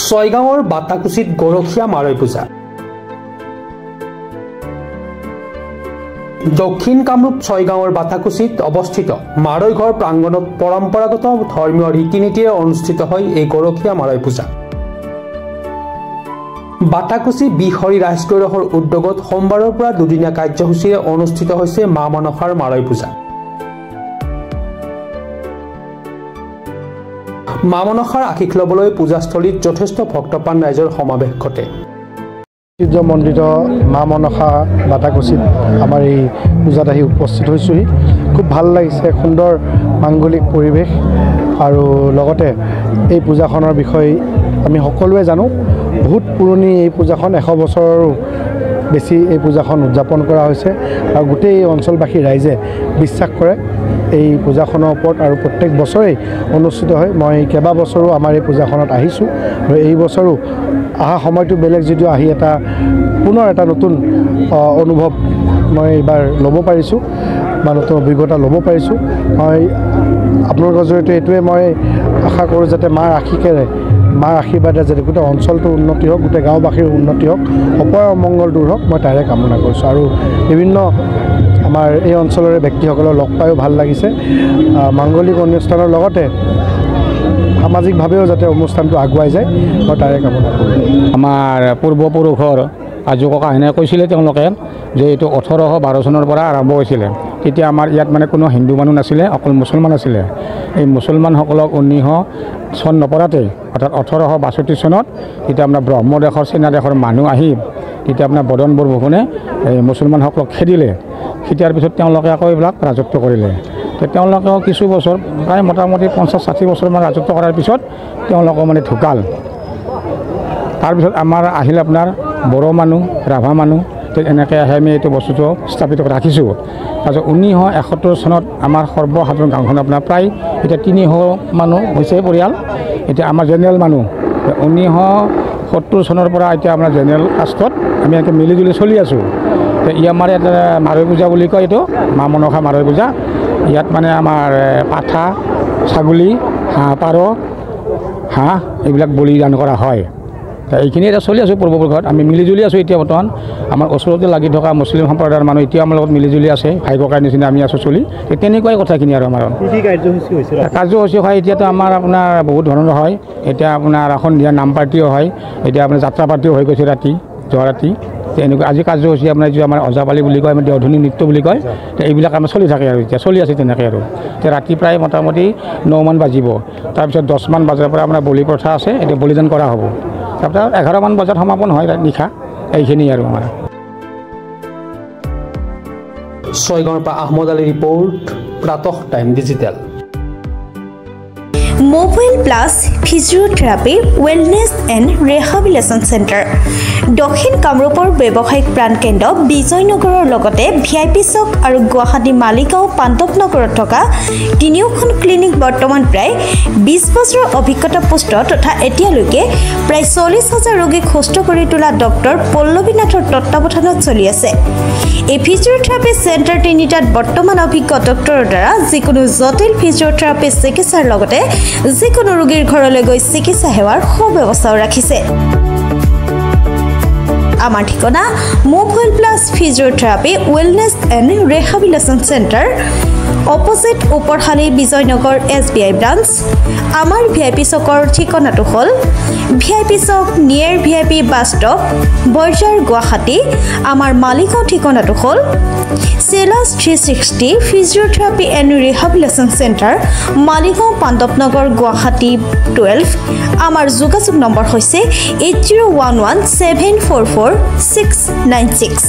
ছয়গাঁৱৰ বাটাকুচিত গৰখীয়া মাৰৈ পূজা। দক্ষিণ কামৰূপ ছয়গাঁৱৰ বাটাকুচিত অৱস্থিত মাৰৈঘৰ প্ৰাংগণত পৰম্পৰাগত ধৰ্মীয় ৰীতি নীতিৰে অনুষ্ঠিত হয় এই গৰখীয়া মাৰৈ পূজা। বাটাকুচি বিহৰি ৰাজগৈৰহৰ উদ্যোগত সোমবাৰৰ পৰা দুদিনীয়া কাৰ্যসূচীৰে অনুষ্ঠিত হৈছে মা মনসাৰ মাৰৈ পূজা। মা মনসাৰ আশীষ ল'বলৈ পূজাস্থলীত যথেষ্ট ভক্তপ্ৰাণ ৰাইজৰ সমাৱেশ ঘটে। ঐতিহ্যমণ্ডিত মা মনসা বাটাকুচিত আমাৰ এই পূজাত আহি উপস্থিত হৈছোহি। খুব ভাল লাগিছে, সুন্দৰ মাংগলিক পৰিৱেশ আৰু লগতে এই পূজাখনৰ বিষয়ে আমি সকলোৱে জানো। বহুত পুৰণি এই পূজাখন, 100 বছৰৰো বেছি এই পূজাখন উদযাপন কৰা হৈছে আৰু গোটেই এই অঞ্চলবাসী ৰাইজে বিশ্বাস কৰে এই পূজাখনৰ ওপৰত আৰু প্ৰত্যেক বছৰেই অনুষ্ঠিত হয়। মই কেইবাবছৰো আমাৰ এই পূজাখনত আহিছোঁ আৰু এই বছৰো অহা সময়টো বেলেগ, যদিও আহি পুনৰ এটা নতুন অনুভৱ মই এইবাৰ ল'ব পাৰিছোঁ বা নতুন অভিজ্ঞতা ল'ব পাৰিছোঁ। মই আপোনালোকৰ জৰিয়তে এইটোৱে মই আশা কৰোঁ যাতে মাৰ আশীৰ্বাদে যাতে গোটেই অঞ্চলটোৰ উন্নতি হওক, গোটেই গাঁওবাসীৰ উন্নতি হওক, অপায় অমংগল দূৰ হওক, মই তাৰে কামনা কৰিছোঁ। আৰু বিভিন্ন আমাৰ এই অঞ্চলৰে ব্যক্তিসকলক লগ পায়ো ভাল লাগিছে। মাংগলিক অনুষ্ঠানৰ লগতে সামাজিকভাৱেও যাতে অনুষ্ঠানটো আগুৱাই যায়, মই তাৰে কামনা কৰোঁ। আমাৰ পূৰ্বপুৰুষৰ আজু ককাহঁতে কৈছিলে তেওঁলোকে যে এইটো 1812 চনৰ পৰা আৰম্ভ হৈছিলে। তেতিয়া আমাৰ ইয়াত মানে কোনো হিন্দু মানুহ নাছিলে, অকল মুছলমান আছিলে। এই মুছলমানসকলক 1900 চন নপৰাতেই অৰ্থাৎ 1862 চনত তেতিয়া আপোনাৰ ব্ৰহ্মদেশৰ চীনা দেশৰ মানুহ আহি তেতিয়া আপোনাৰ বদন বৰফুকনে এই মুছলমানসকলক খেদিলে। খেদিয়াৰ পিছত তেওঁলোকে আকৌ এইবিলাক ৰাজত্ব কৰিলে। তেওঁলোকেও কিছু বছৰ প্ৰায় মোটামুটি 50-60 বছৰমান ৰাজত্ব কৰাৰ পিছত তেওঁলোকৰ মানে ঢুকাল। তাৰপিছত আমাৰ আহিল আপোনাৰ বড়ো মানুহ, ৰাভা মানুহ, এনেকৈ আহি আমি এইটো বস্তুটো স্থাপিত ৰাখিছোঁ। তাৰপিছত 1971 চনত আমাৰ সৰ্বসাধাৰণ গাঁওখন আপোনাৰ প্ৰায় এতিয়া 300 মানুহ হৈছে পৰিয়াল। এতিয়া আমাৰ জেনেৰেল মানুহ 1970 চনৰ পৰা এতিয়া আমাৰ জেনেৰেল কাষ্টত আমি এনেকৈ মিলিজুলি চলি আছোঁ। ই আমাৰ ইয়াত মাৰৈ পূজা বুলি কয়, এইটো মা মনসা মাৰৈ পূজা। ইয়াত মানে আমাৰ পাঠা, ছাগলী, হাঁহ, পাৰ, হাঁহ এইবিলাক বলিদান কৰা হয়। এইখিনি এতিয়া চলি আছোঁ পূৰ্বপুৰুষত, আমি মিলিজুলি আছোঁ। এতিয়া বৰ্তমান আমাৰ ওচৰতে লাগি থকা মুছলিম সম্প্ৰদায়ৰ মানুহ এতিয়াও আমাৰ লগত মিলিজুলি আছে, ভাই ককাইৰ নিচিনা আমি আছোঁ চলি। তেনেকুৱাই কথাখিনি আৰু আমাৰ কাৰ্যসূচী হয়। এতিয়াতো আমাৰ আপোনাৰ বহুত ধৰণৰ হয়। এতিয়া আপোনাৰ সন্ধিয়া নাম পাৰ্টিও হয়, এতিয়া আপোনাৰ যাত্ৰা পাৰ্টিও হৈ গৈছে ৰাতি, যোৱা ৰাতি। এনেকুৱা আজি কাৰ্যসূচী আপোনাৰ যিটো আমাৰ ওজাপালি বুলি কয়, আমাৰ দেওধনী নৃত্য বুলি কয়, এইবিলাক আমাৰ চলি থাকে আৰু এতিয়া চলি আছে তেনেকৈ আৰু। এতিয়া ৰাতি প্ৰায় মোটামুটি 9 মান বাজিব। তাৰপিছত 10 মান বজাৰ পৰা আপোনাৰ বলি প্ৰথা আছে, এতিয়া বলিদান কৰা হ'ব। তাৰপিছত 11 মান বজাত সমাপন হয় নিশা। এইখিনি আৰু আমাৰ। ছয়গাঁৱৰ পৰা Ahmed Ali report, Pratah time digital. Mobile plus physiotherapy wellness and rehabilitation centre, দক্ষিণ কামৰূপৰ ব্যৱসায়িক প্ৰাণকেন্দ্ৰ বিজয়নগৰৰ লগতে VIP চক আৰু গুৱাহাটী মালিগাঁও পাণ্ডৱনগৰত থকা 3খন ক্লিনিক বৰ্তমান প্ৰায় 20 বছৰৰ অভিজ্ঞতা পুষ্ট তথা এতিয়ালৈকে প্ৰায় 40,000 ৰোগীক সুস্থ কৰি তোলা ডক্টৰ পল্লৱী নাথৰ তত্ত্বাৱধানত চলি আছে। এই ফিজিঅ'থেৰাপি চেণ্টাৰ তিনিটাত বৰ্তমান অভিজ্ঞ ডক্টৰৰ দ্বাৰা যিকোনো জটিল ফিজিঅ'থেৰাপি চিকিৎসাৰ লগতে যিকোনো ৰোগীৰ ঘৰলৈ গৈ চিকিৎসা সেৱাৰ সুব্যৱস্থাও ৰাখিছে। আমাৰ ঠিকনা mobile plus physiotherapy wellness and rehabilitation centre, opposite Uparshali Bijoynagar SBI branch. আমাৰ VIP চকৰ ঠিকনাটো হ'ল VIP Chowk near VIP bus stop, Borjhar, Guwahati. আমাৰ মালিগাঁও ঠিকনাটো হ'ল চেলাছ 360 physiotherapy and rehabilitation centre, Maligaon Pandavnagar, Guwahati 12। আমাৰ যোগাযোগ নম্বৰ হৈছে 8011744696।